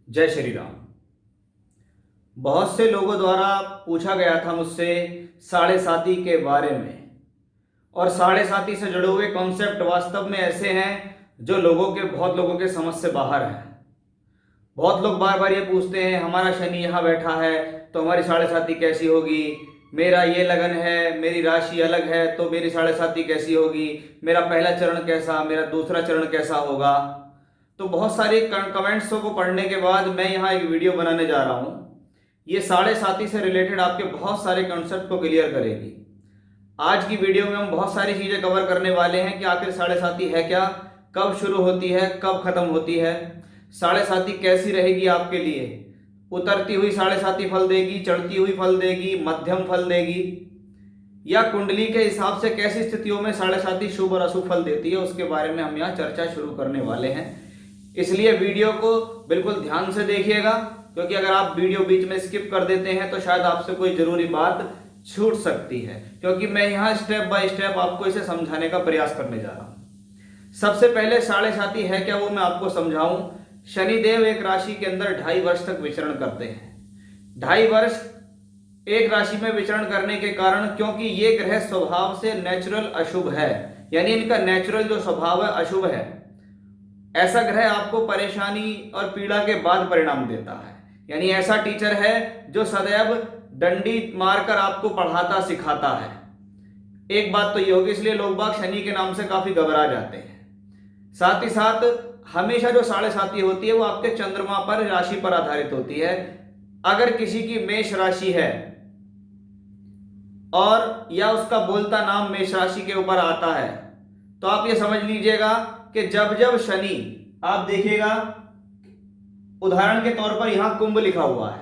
जय श्री राम। बहुत से लोगों द्वारा पूछा गया था मुझसे साढ़े साती के बारे में। और साढ़े साती से जुड़े हुए कॉन्सेप्ट वास्तव में ऐसे हैं जो बहुत लोगों के समझ से बाहर हैं। बहुत लोग बार बार ये पूछते हैं, हमारा शनि यहाँ बैठा है तो हमारी साढ़े साती कैसी होगी, मेरा ये लगन है, मेरी राशि अलग है तो मेरी साढ़े साती कैसी होगी, मेरा पहला चरण कैसा, मेरा दूसरा चरण कैसा होगा। तो बहुत सारे कमेंट्सों को पढ़ने के बाद मैं यहाँ एक वीडियो बनाने जा रहा हूँ। ये साढ़े साती से रिलेटेड आपके बहुत सारे कॉन्सेप्ट को क्लियर करेगी। आज की वीडियो में हम बहुत सारी चीज़ें कवर करने वाले हैं कि आखिर साढ़े साती है क्या, कब शुरू होती है, कब खत्म होती है, साढ़े साती कैसी रहेगी आपके लिए, उतरती हुई साढ़े साती फल देगी, चढ़ती हुई फल देगी, मध्यम फल देगी, या कुंडली के हिसाब से कैसी स्थितियों में साढ़े साती शुभ और अशुभ फल देती है, उसके बारे में हम यहाँ चर्चा शुरू करने वाले हैं। इसलिए वीडियो को बिल्कुल ध्यान से देखिएगा, क्योंकि अगर आप वीडियो बीच में स्किप कर देते हैं तो शायद आपसे कोई जरूरी बात छूट सकती है, क्योंकि मैं यहाँ स्टेप बाय स्टेप आपको इसे समझाने का प्रयास करने जा रहा हूँ। सबसे पहले साढ़े साती है क्या वो मैं आपको समझाऊं। शनिदेव एक राशि के अंदर 2.5 वर्ष तक विचरण करते हैं। 2.5 वर्ष एक राशि में विचरण करने के कारण, क्योंकि ये ग्रह स्वभाव से नेचुरल अशुभ है, यानी इनका नेचुरल जो स्वभाव है अशुभ है, ऐसा ग्रह आपको परेशानी और पीड़ा के बाद परिणाम देता है। यानी ऐसा टीचर है जो सदैव डंडी मारकर आपको पढ़ाता सिखाता है। एक बात तो ये होगी, इसलिए लोग बाग शनि के नाम से काफी घबरा जाते हैं। साथ ही साथ हमेशा जो साढ़े साती होती है वो आपके चंद्रमा पर, राशि पर आधारित होती है। अगर किसी की मेष राशि है और या उसका बोलता नाम मेष राशि के ऊपर आता है, तो आप ये समझ लीजिएगा कि जब जब शनि, आप देखिएगा उदाहरण के तौर पर यहां कुंभ लिखा हुआ है,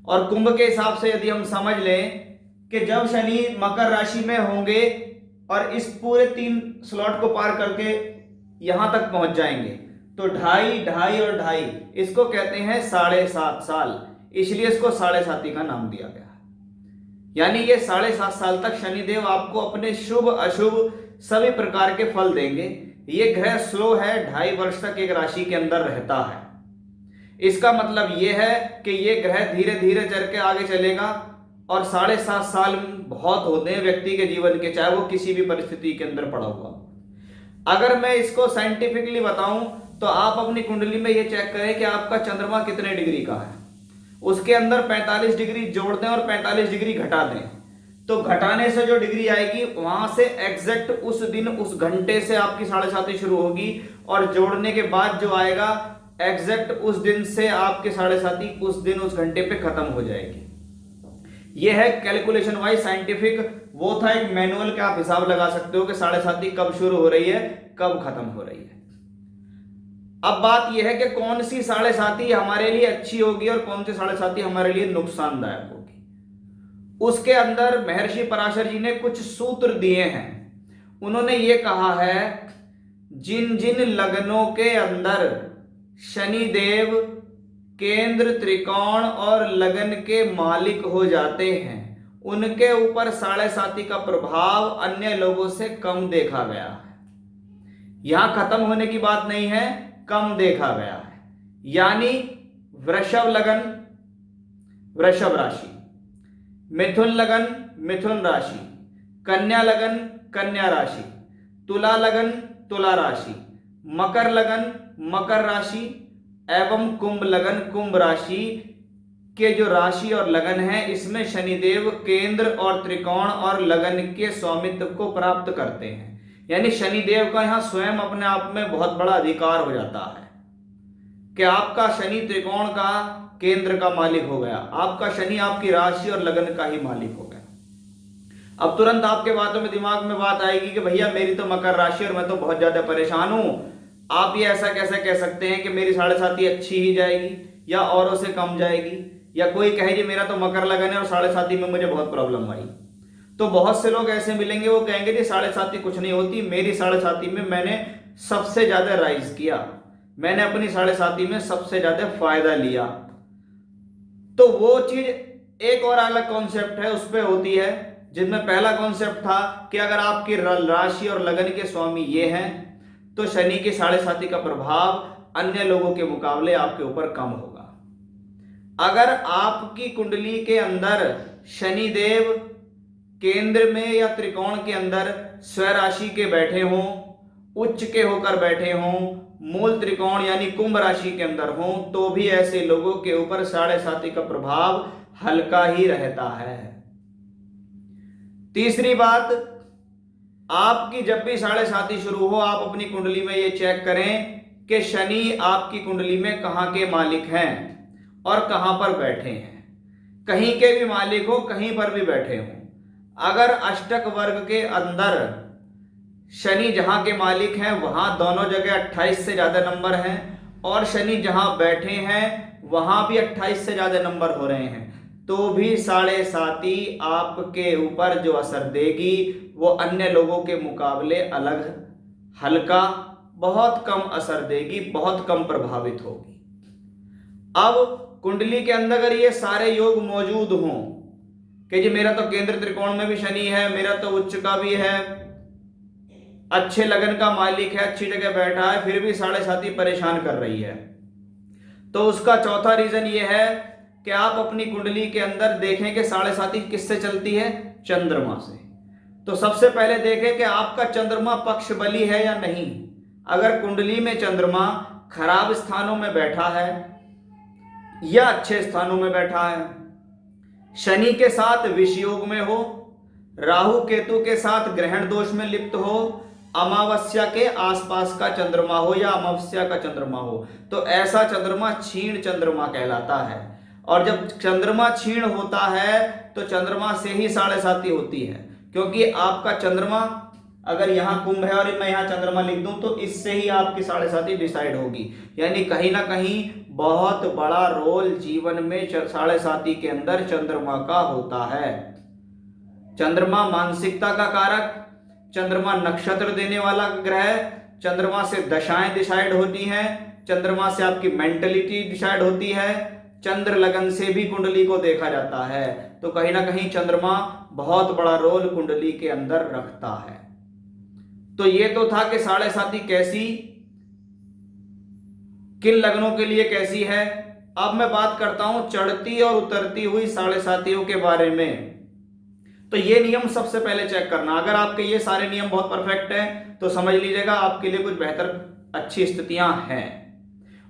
और कुंभ के हिसाब से यदि हम समझ लें कि जब शनि मकर राशि में होंगे और इस पूरे 3 स्लॉट को पार करके यहां तक पहुंच जाएंगे, तो 2.5, 2.5 और 2.5, इसको कहते हैं 7.5 साल। इसलिए इसको साढ़े साती का नाम दिया गया। यानी ये 7.5 साल तक शनिदेव आपको अपने शुभ अशुभ सभी प्रकार के फल देंगे। ये ग्रह स्लो है, 2.5 वर्ष तक एक राशि के अंदर रहता है। इसका मतलब यह है कि ये ग्रह धीरे धीरे चल के आगे चलेगा, और 7.5 साल बहुत होते हैं व्यक्ति के जीवन के, चाहे वो किसी भी परिस्थिति के अंदर पड़ा हुआ। अगर मैं इसको साइंटिफिकली बताऊं तो आप अपनी कुंडली में ये चेक करें कि आपका चंद्रमा कितने डिग्री का है, उसके अंदर 45 डिग्री जोड़ दें और 45 डिग्री घटा दें, तो घटाने से जो डिग्री आएगी वहां से एग्जैक्ट उस दिन उस घंटे से आपकी साढ़े साती शुरू होगी, और जोड़ने के बाद जो आएगा एग्जैक्ट उस दिन से आपके साढ़े साती उस दिन उस घंटे पे खत्म हो जाएगी। यह है कैलकुलेशन वाइज साइंटिफिक, वो था एक मैनुअल के आप हिसाब लगा सकते हो कि साढ़े साती कब शुरू हो रही है, कब खत्म हो रही है। अब बात यह है कि कौन सी साढ़े साती हमारे लिए अच्छी होगी और कौन सी साढ़े साती हमारे लिए नुकसानदायक होगी। उसके अंदर महर्षि पराशर जी ने कुछ सूत्र दिए हैं। उन्होंने ये कहा है, जिन जिन लगनों के अंदर शनिदेव केंद्र, त्रिकोण और लगन के मालिक हो जाते हैं, उनके ऊपर साढ़े साती का प्रभाव अन्य लोगों से कम देखा गया है। यहां खत्म होने की बात नहीं है, कम देखा गया है। यानी वृषभ लगन, वृषभ राशि, मिथुन लगन, मिथुन राशि, कन्या लगन, कन्या राशि, तुला लगन, तुला राशि, मकर लगन, मकर राशि एवं कुंभ लगन, कुंभ राशि के जो राशि और लगन है, इसमें शनिदेव केंद्र और त्रिकोण और लगन के स्वामित्व को प्राप्त करते हैं। यानी शनिदेव का यहां स्वयं अपने आप में बहुत बड़ा अधिकार हो जाता है कि आपका शनि त्रिकोण का केंद्र का मालिक हो गया, आपका शनि आपकी राशि और लगन का ही मालिक हो गया। अब तुरंत आपके बातों में दिमाग में बात आएगी कि भैया मेरी तो मकर राशि और मैं तो बहुत ज्यादा परेशान हूं, आप ये ऐसा कैसे कह सकते हैं कि मेरी साढ़े साती अच्छी ही जाएगी या औरों से कम जाएगी, या कोई कहे जी मेरा तो मकर लगन है और साढ़े साती में मुझे बहुत प्रॉब्लम आई। तो बहुत से लोग ऐसे मिलेंगे, वो कहेंगे जी साढ़े साती कुछ नहीं होती, मेरी साढ़े साती में मैंने सबसे ज्यादा राइज किया, मैंने अपनी साढ़े साती में सबसे ज्यादा फायदा लिया। तो वो चीज एक और अलग कॉन्सेप्ट है, उस पर होती है, जिसमें पहला कॉन्सेप्ट था कि अगर आपकी राशि और लगन के स्वामी ये हैं तो शनि की साढ़े साती का प्रभाव अन्य लोगों के मुकाबले आपके ऊपर कम होगा। अगर आपकी कुंडली के अंदर शनि देव केंद्र में या त्रिकोण के अंदर स्वराशि के बैठे हों, उच्च के होकर बैठे हों, मूल त्रिकोण यानी कुंभ राशि के अंदर हों, तो भी ऐसे लोगों के ऊपर 7.5 का प्रभाव हल्का ही रहता है। तीसरी बात, आपकी जब भी 7.5 शुरू हो, आप अपनी कुंडली में ये चेक करें कि शनि आपकी कुंडली में कहां के मालिक हैं और कहां पर बैठे हैं। कहीं के भी मालिक हो, कहीं पर भी बैठे हों, अगर अष्टक वर्ग के अंदर शनि जहां के मालिक हैं वहां दोनों जगह 28 से ज्यादा नंबर हैं, और शनि जहां बैठे हैं वहां भी 28 से ज्यादा नंबर हो रहे हैं, तो भी 7.5 आपके ऊपर जो असर देगी वो अन्य लोगों के मुकाबले अलग, हल्का, बहुत कम असर देगी, बहुत कम प्रभावित होगी। अब कुंडली के अंदर अगर ये सारे योग मौजूद हों कि जी मेरा तो केंद्र त्रिकोण में भी शनि है, मेरा तो उच्च का भी है, अच्छे लगन का मालिक है, अच्छी जगह बैठा है, फिर भी 7.5 परेशान कर रही है, तो उसका चौथा रीजन ये है कि आप अपनी कुंडली के अंदर देखें कि 7.5 किससे चलती है, चंद्रमा से। तो सबसे पहले देखें कि आपका चंद्रमा पक्ष बली है या नहीं। अगर कुंडली में चंद्रमा खराब स्थानों में बैठा है या अच्छे स्थानों में बैठा है, शनि के साथ विषयोग में हो, राहु केतु के साथ ग्रहण दोष में लिप्त हो, अमावस्या के आसपास का चंद्रमा हो या अमावस्या का चंद्रमा हो, तो ऐसा चंद्रमा क्षीण चंद्रमा कहलाता है। और जब चंद्रमा क्षीण होता है तो चंद्रमा से ही 7.5 होती है, क्योंकि आपका चंद्रमा अगर यहाँ कुंभ है और मैं यहाँ चंद्रमा लिख दूं तो इससे ही आपकी 7.5 डिसाइड होगी। यानी कहीं ना कहीं बहुत बड़ा रोल जीवन में 7.5 के अंदर चंद्रमा का होता है। चंद्रमा मानसिकता का कारक, चंद्रमा नक्षत्र देने वाला ग्रह, चंद्रमा से दशाएं डिसाइड होती हैं, चंद्रमा से आपकी मेंटलिटी डिसाइड होती है, चंद्र लगन से भी कुंडली को देखा जाता है। तो कहीं ना कहीं चंद्रमा बहुत बड़ा रोल कुंडली के अंदर रखता है। तो ये तो था कि 7.5 कैसी, किन लग्नों के लिए कैसी है। अब मैं बात करता हूं चढ़ती और उतरती हुई 7.5 के बारे में। तो ये नियम सबसे पहले चेक करना। अगर आपके ये सारे नियम बहुत परफेक्ट हैं तो समझ लीजिएगा आपके लिए कुछ बेहतर अच्छी स्थितियां हैं,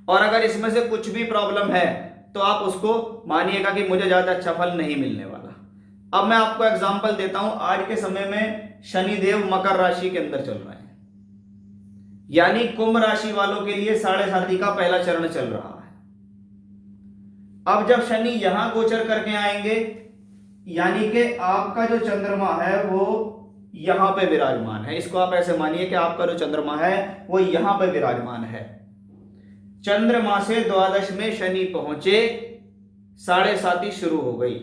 और अगर इसमें से कुछ भी प्रॉब्लम है तो आप उसको मानिएगा कि मुझे ज्यादा अच्छा फल नहीं मिलने वाला। अब मैं आपको एग्जांपल देता हूं। आज के समय में शनिदेव मकर राशि के अंदर चल रहे हैं, यानी कुंभ राशि वालों के लिए 7.5 का पहला चरण चल रहा है। अब जब शनि यहां गोचर करके आएंगे, यानी कि आपका जो चंद्रमा है वो यहां पे विराजमान है। इसको आप ऐसे मानिए कि आपका जो चंद्रमा है वो यहां पे विराजमान है। चंद्रमा से द्वादश में शनि पहुंचे, 7.5 शुरू हो गई।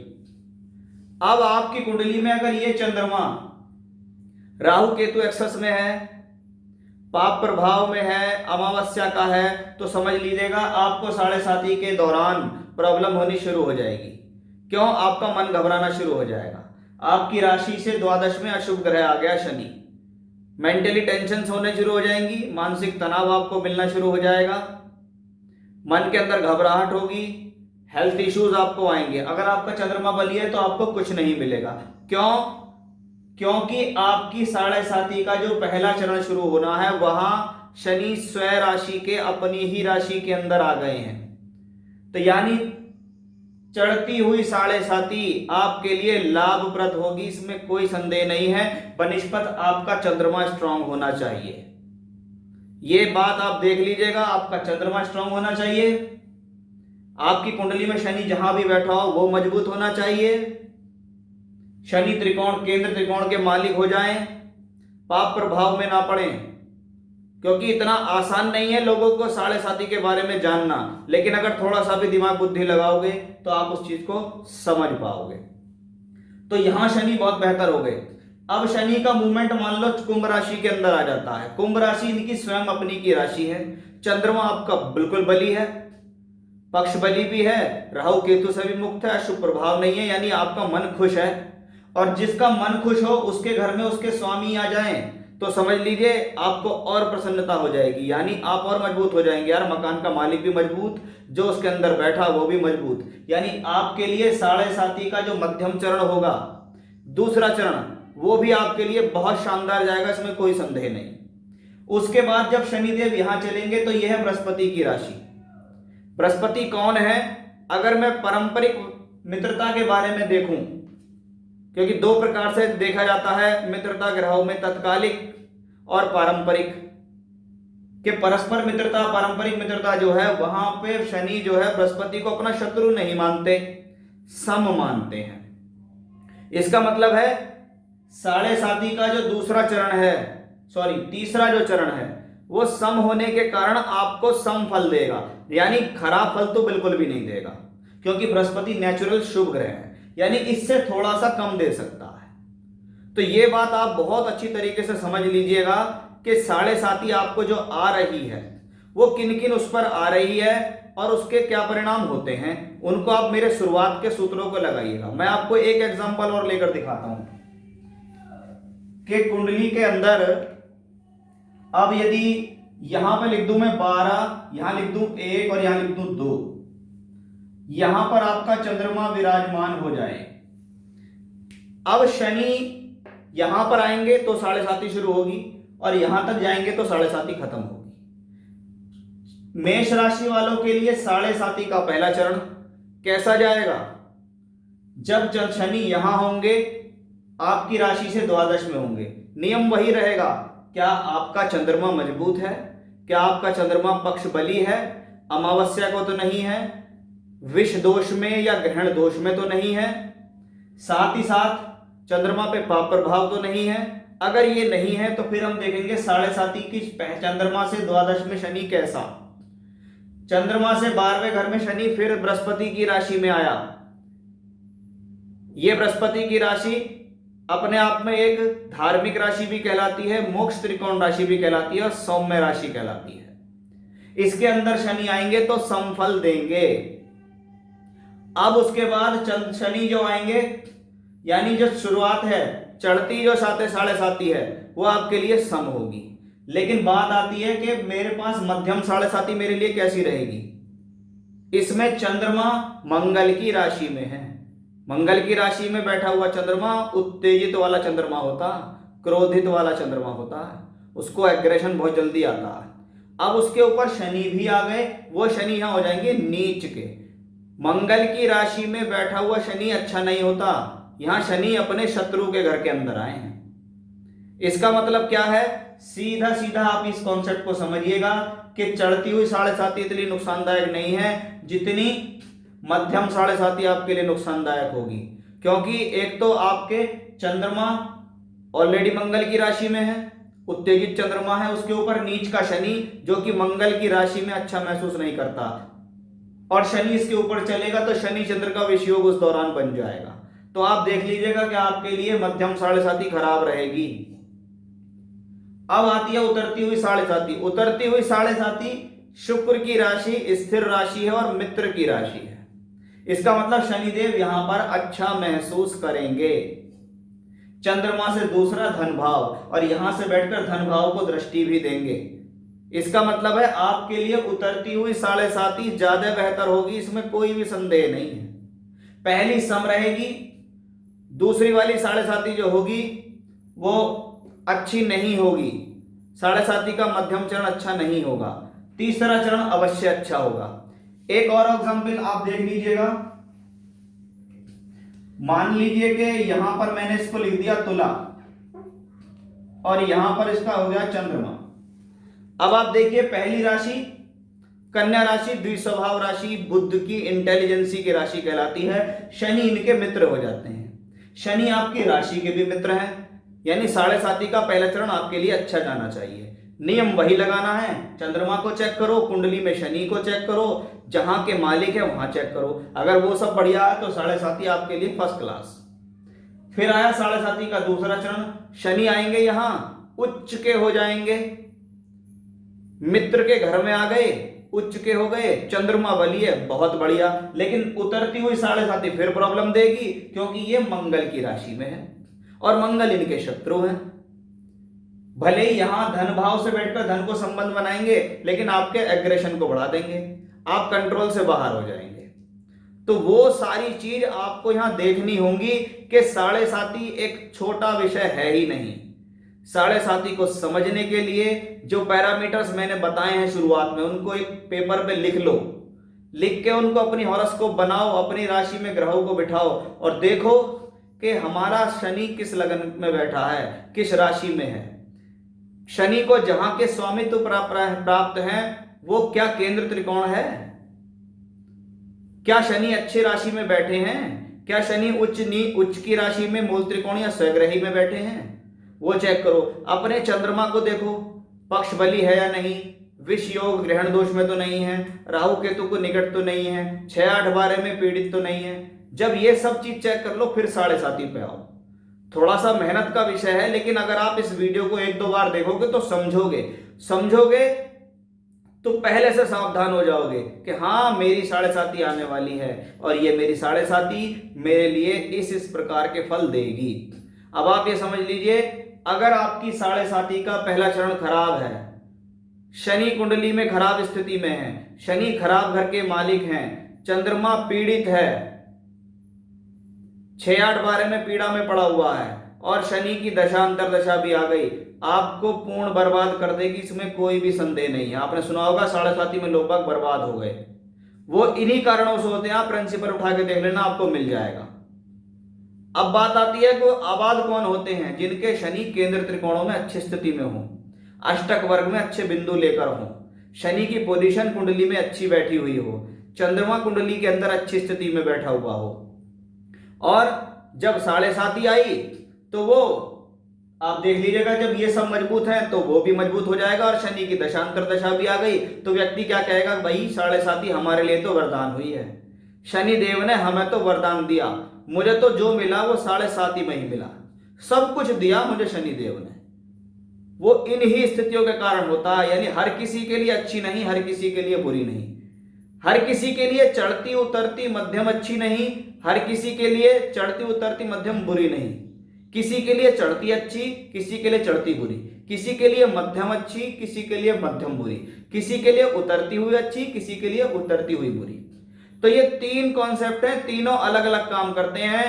अब आपकी कुंडली में अगर ये चंद्रमा राहु केतु एक्सेस में है, पाप प्रभाव में है, अमावस्या का है, तो समझ लीजिएगा आपको 7.5 के दौरान प्रॉब्लम होनी शुरू हो जाएगी। क्यों? आपका मन घबराना शुरू हो जाएगा। आपकी राशि से द्वादश में अशुभ ग्रह आ गया शनि, मेंटली टेंशन होने शुरू हो जाएंगी, मानसिक तनाव आपको मिलना शुरू हो जाएगा, मन के अंदर घबराहट होगी, हेल्थ इश्यूज आपको आएंगे। अगर आपका चंद्रमा बली है तो आपको कुछ नहीं मिलेगा। क्यों? क्योंकि आपकी 7.5 का जो पहला चरण शुरू होना है वहां शनि स्वयं राशि के अपनी ही राशि के अंदर आ गए हैं। तो यानी चढ़ती हुई 7.5 आपके लिए लाभप्रद होगी, इसमें कोई संदेह नहीं है, बनिस्पत आपका चंद्रमा स्ट्रांग होना चाहिए। ये बात आप देख लीजिएगा, आपका चंद्रमा स्ट्रांग होना चाहिए, आपकी कुंडली में शनि जहां भी बैठा हो वो मजबूत होना चाहिए, शनि त्रिकोण केंद्र त्रिकोण के मालिक हो जाएं, पाप प्रभाव में ना पड़े। क्योंकि इतना आसान नहीं है लोगों को 7.5 के बारे में जानना, लेकिन अगर थोड़ा सा भी दिमाग बुद्धि लगाओगे तो आप उस चीज को समझ पाओगे। तो यहां शनि बहुत बेहतर हो गए। अब शनि का मूवमेंट मान लो कुंभ राशि के अंदर आ जाता है। कुंभ राशि इनकी स्वयं अपनी की राशि है, चंद्रमा आपका बिल्कुल बली है, पक्ष बली भी है, राहु केतु से भी मुक्त है, अशुभ प्रभाव नहीं है, यानी आपका मन खुश है। और जिसका मन खुश हो उसके घर में उसके स्वामी आ जाएं तो समझ लीजिए आपको और प्रसन्नता हो जाएगी, यानी आप और मजबूत हो जाएंगे। यार मकान का मालिक भी मजबूत, जो उसके अंदर बैठा वो भी मजबूत, यानी आपके लिए साढ़े साती का जो मध्यम चरण होगा, दूसरा चरण, वो भी आपके लिए बहुत शानदार जाएगा, इसमें कोई संदेह नहीं। उसके बाद जब शनिदेव यहां चलेंगे तो यह है बृहस्पति की राशि। बृहस्पति कौन है? अगर मैं पारंपरिक मित्रता के बारे में देखूं, क्योंकि दो प्रकार से देखा जाता है मित्रता ग्रहों में, तत्कालिक और पारंपरिक, कि परस्पर मित्रता, पारंपरिक मित्रता जो है वहां पे शनि जो है बृहस्पति को अपना शत्रु नहीं मानते, सम मानते हैं। इसका मतलब है साढ़े साती का जो दूसरा चरण है, सॉरी तीसरा जो चरण है, वो सम होने के कारण आपको सम फल देगा, यानी खराब फल तो बिल्कुल भी नहीं देगा, क्योंकि बृहस्पति नेचुरल शुभ ग्रह है, यानी इससे थोड़ा सा कम दे सकता है। तो ये बात आप बहुत अच्छी तरीके से समझ लीजिएगा कि साढ़े साती आपको जो आ रही है वो किन किन उस पर आ रही है और उसके क्या परिणाम होते हैं, उनको आप मेरे शुरुआत के सूत्रों को लगाइएगा। मैं आपको एक एग्जांपल और लेकर दिखाता हूं कि कुंडली के अंदर अब यदि यहां पर लिख दूं मैं 12, यहां लिख दूं 1 और यहां लिख दूं 2, यहां पर आपका चंद्रमा विराजमान हो जाए, अब शनि यहां पर आएंगे तो साढ़े साती शुरू होगी और यहां तक जाएंगे तो साढ़े साती खत्म होगी। मेष राशि वालों के लिए साढ़े साती का पहला चरण कैसा जाएगा? जब शनि यहां होंगे, आपकी राशि से द्वादश में होंगे, नियम वही रहेगा, क्या आपका चंद्रमा मजबूत है, क्या आपका चंद्रमा पक्ष बली है, अमावस्या को तो नहीं है, विष दोष में या ग्रहण दोष में तो नहीं है, साथ ही साथ चंद्रमा पे पाप प्रभाव तो नहीं है। अगर ये नहीं है तो फिर हम देखेंगे साढ़े साती की चंद्रमा से द्वादश में शनि कैसा, चंद्रमा से 12वें घर में शनि फिर बृहस्पति की राशि में आया। ये बृहस्पति की राशि अपने आप में एक धार्मिक राशि भी कहलाती है, मोक्ष त्रिकोण राशि भी कहलाती है और सौम्य राशि कहलाती है। इसके अंदर शनि आएंगे तो समफल देंगे। अब उसके बाद शनि जो आएंगे, यानी जो शुरुआत है चढ़ती जो साढ़े साती है वो आपके लिए सम होगी, लेकिन बात आती है कि मेरे पास मध्यम साढ़े साती मेरे लिए कैसी रहेगी। इसमें चंद्रमा मंगल की राशि में है, मंगल की राशि में बैठा हुआ चंद्रमा उत्तेजित वाला चंद्रमा होता, क्रोधित वाला चंद्रमा होता है, उसको एग्रेशन बहुत जल्दी आता है। अब उसके ऊपर शनि भी आ गए, वो शनि यहां हो जाएंगे नीच के। मंगल की राशि में बैठा हुआ शनि अच्छा नहीं होता, यहां शनि अपने शत्रु के घर के अंदर आए हैं। इसका मतलब क्या है? सीधा सीधा आप इस कॉन्सेप्ट को समझिएगा कि चढ़ती हुई साढ़े साती इतनी नुकसानदायक नहीं है जितनी मध्यम साढ़े साती आपके लिए नुकसानदायक होगी, क्योंकि एक तो आपके चंद्रमा ऑलरेडी मंगल की राशि में है, उत्तेजित चंद्रमा है, उसके ऊपर नीच का शनि जो कि मंगल की राशि में अच्छा महसूस नहीं करता, और शनि इसके ऊपर चलेगा तो शनि चंद्र का विषयोग उस दौरान बन जाएगा। तो आप देख लीजिएगा कि आपके लिए मध्यम साढ़े साती खराब रहेगी। अब आती है उतरती हुई साढ़े साती। उतरती हुई साढ़े साती शुक्र की राशि, स्थिर राशि है और मित्र की राशि है। इसका मतलब शनिदेव यहां पर अच्छा महसूस करेंगे। चंद्रमा से दूसरा धन भाव, और यहां से बैठकर धन भाव को दृष्टि भी देंगे। इसका मतलब है आपके लिए उतरती हुई साढ़े साती ज्यादा बेहतर होगी, इसमें कोई भी संदेह नहीं है। पहली सम रहेगी, दूसरी वाली साढ़े साती जो होगी वो अच्छी नहीं होगी, साढ़े साती का मध्यम चरण अच्छा नहीं होगा, तीसरा चरण अवश्य अच्छा होगा। एक और एग्जांपल आप देख लीजिएगा। मान लीजिए कि यहां पर मैंने इसको लिख दिया तुला और यहां पर इसका हो गया चंद्रमा। अब आप देखिए पहली राशि कन्या राशि द्विस्वभाव राशि, बुध की इंटेलिजेंसी की राशि कहलाती है। शनि इनके मित्र हो जाते हैं, शनि आपकी राशि के भी मित्र हैं, यानी साढ़े साती का पहला चरण आपके लिए अच्छा जाना चाहिए। नियम वही लगाना है, चंद्रमा को चेक करो, कुंडली में शनि को चेक करो, जहां के मालिक है वहां चेक करो। अगर वो सब बढ़िया है तो साढ़े साती आपके लिए फर्स्ट क्लास। फिर आया साढ़े साती का दूसरा चरण, शनि आएंगे यहां उच्च के हो जाएंगे, मित्र के घर में आ गए, उच्च के हो गए, चंद्रमा बली है, बहुत बढ़िया। लेकिन उतरती हुई साढ़े साती फिर प्रॉब्लम देगी, क्योंकि ये मंगल की राशि में है और मंगल इनके शत्रु हैं। भले ही यहां धन भाव से बैठकर धन को संबंध बनाएंगे, लेकिन आपके एग्रेशन को बढ़ा देंगे, आप कंट्रोल से बाहर हो जाएंगे। तो वो सारी चीज आपको यहां देखनी होंगी कि साढ़े साती एक छोटा विषय है ही नहीं। साढ़े साती को समझने के लिए जो पैरामीटर्स मैंने बताए हैं शुरुआत में, उनको एक पेपर पे लिख लो, लिख के उनको अपनी हॉरोस्कोप बनाओ, अपनी राशि में ग्रहों को बिठाओ और देखो कि हमारा शनि किस लगन में बैठा है, किस राशि में है। शनि को जहां के स्वामित्व प्राप्त है वो क्या केंद्र त्रिकोण है, क्या शनि अच्छे राशि में बैठे हैं, क्या शनि उच्च की राशि में मूल त्रिकोण या स्वग्रही में बैठे हैं, वो चेक करो। अपने चंद्रमा को देखो, पक्ष बली है या नहीं, विष योग ग्रहण दोष में तो नहीं है, राहु केतु को निकट तो नहीं है, 6 8 12 में पीड़ित तो नहीं है। जब ये सब चीज चेक कर लो फिर साढ़े साती पे आओ। थोड़ा सा मेहनत का विषय है, लेकिन अगर आप इस वीडियो को 1 2 बार देखोगे तो समझोगे तो पहले से सावधान हो जाओगे कि हाँ मेरी साढ़े साती आने वाली है और ये मेरी साढ़े साती मेरे लिए इस प्रकार के फल देगी। अब आप ये समझ लीजिए, अगर आपकी साढ़े साती का पहला चरण खराब है, शनि कुंडली में खराब स्थिति में है, शनि खराब घर के मालिक हैं, चंद्रमा पीड़ित है, 6 8 12 में पीड़ा में पड़ा हुआ है और शनि की दशा अंतरदशा भी आ गई, आपको पूर्ण बर्बाद कर देगी, इसमें कोई भी संदेह नहीं है। आपने सुना होगा साढ़े साती में लोग बाग बर्बाद हो गए, वो इन्हीं कारणों से होते हैं। आप प्रिंसिपल उठा के देख लेना, आपको मिल जाएगा। अब बात आती है कि आबाद कौन होते हैं, जिनके शनि केंद्र त्रिकोणों में अच्छी स्थिति में हो, अष्टक वर्ग में अच्छे बिंदु लेकर हो, शनि की पोजीशन कुंडली में अच्छी बैठी हुई हो, चंद्रमा कुंडली के अंदर अच्छी स्थिति में बैठा हुआ हो, और जब साढ़े साती आई तो वो आप देख लीजिएगा, जब ये सब मजबूत है तो वो भी मजबूत हो जाएगा, और शनि की दशांतर दशा भी आ गई तो व्यक्ति क्या कहेगा, भाई साढ़े साती हमारे लिए तो वरदान हुई है, शनि देव ने हमें तो वरदान दिया, मुझे तो जो मिला वो साढ़े साती में ही मिला, सब कुछ दिया मुझे शनि देव ने। वो इन्हीं स्थितियों के कारण होता है, यानी हर किसी के लिए अच्छी नहीं, हर किसी के लिए बुरी नहीं, हर किसी के लिए चढ़ती उतरती मध्यम अच्छी नहीं, हर किसी के लिए चढ़ती उतरती मध्यम बुरी नहीं, किसी के लिए चढ़ती अच्छी, किसी के लिए चढ़ती बुरी, किसी के लिए मध्यम अच्छी, किसी के लिए मध्यम बुरी, किसी के लिए उतरती हुई अच्छी, किसी के लिए उतरती हुई बुरी। तो ये 3 कॉन्सेप्ट हैं, तीनों अलग अलग काम करते हैं।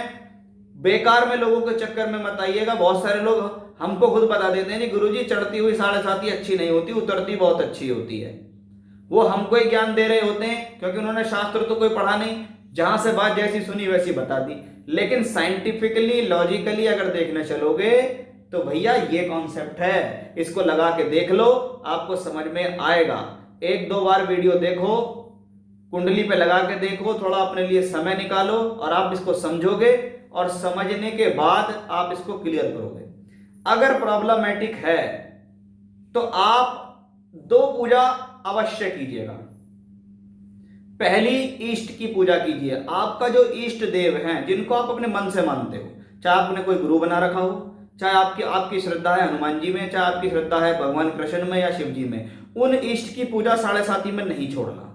बेकार में लोगों के चक्कर में मत आइएगा। बहुत सारे लोग हमको खुद बता देते हैं, गुरुजी चढ़ती हुई साढ़े साती अच्छी नहीं होती, उतरती बहुत अच्छी होती है। वो हमको ही ज्ञान दे रहे होते हैं, क्योंकि उन्होंने शास्त्र तो कोई पढ़ा नहीं, जहां से बात जैसी सुनी वैसी बता दी। लेकिन साइंटिफिकली लॉजिकली अगर देखने चलोगे तो भैया ये कॉन्सेप्ट है, इसको लगा के देख लो, आपको समझ में आएगा। 1 2 बार वीडियो देखो, कुंडली पे लगा के देखो, थोड़ा अपने लिए समय निकालो और आप इसको समझोगे, और समझने के बाद आप इसको क्लियर करोगे। अगर प्रॉब्लमेटिक है तो आप 2 पूजा अवश्य कीजिएगा। पहली ईष्ट की पूजा कीजिए। आपका जो इष्ट देव हैं, जिनको आप अपने मन से मानते हो, चाहे आपने कोई गुरु बना रखा हो, चाहे आपकी श्रद्धा है हनुमान जी में, चाहे आपकी श्रद्धा है भगवान कृष्ण में या शिव जी में, उन इष्ट की पूजा साढ़े साती में नहीं छोड़ना।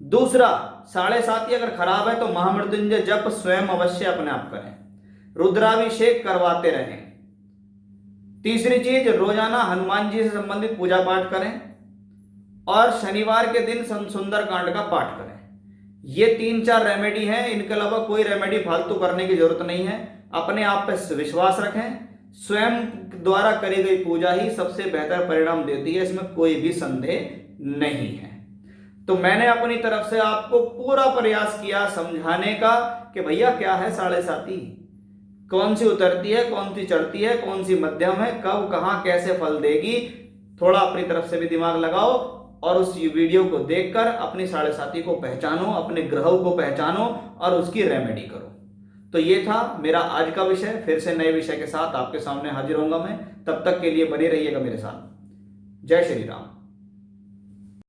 दूसरा, साढ़े साती अगर खराब है तो महामृत्युंजय जप स्वयं अवश्य अपने आप करें, रुद्राभिषेक करवाते रहें। तीसरी चीज, रोजाना हनुमान जी से संबंधित पूजा पाठ करें, और शनिवार के दिन सुंदरकांड का पाठ करें। ये 3-4 रेमेडी हैं, इनके अलावा कोई रेमेडी फालतू करने की जरूरत नहीं है। अपने आप पे विश्वास रखें, स्वयं द्वारा करी गई पूजा ही सबसे बेहतर परिणाम देती है, इसमें कोई भी संदेह नहीं है। तो मैंने अपनी तरफ से आपको पूरा प्रयास किया समझाने का कि भैया क्या है साढ़े साती, कौन सी उतरती है, कौन सी चढ़ती है, कौन सी मध्यम है, कब कहां कैसे फल देगी। थोड़ा अपनी तरफ से भी दिमाग लगाओ और उस वीडियो को देखकर अपनी साढ़े साती को पहचानो, अपने ग्रहों को पहचानो और उसकी रेमेडी करो। तो ये था मेरा आज का विषय। फिर से नए विषय के साथ आपके सामने हाजिर होऊंगा मैं। तब तक के लिए बने रहिएगा मेरे साथ। जय श्री राम।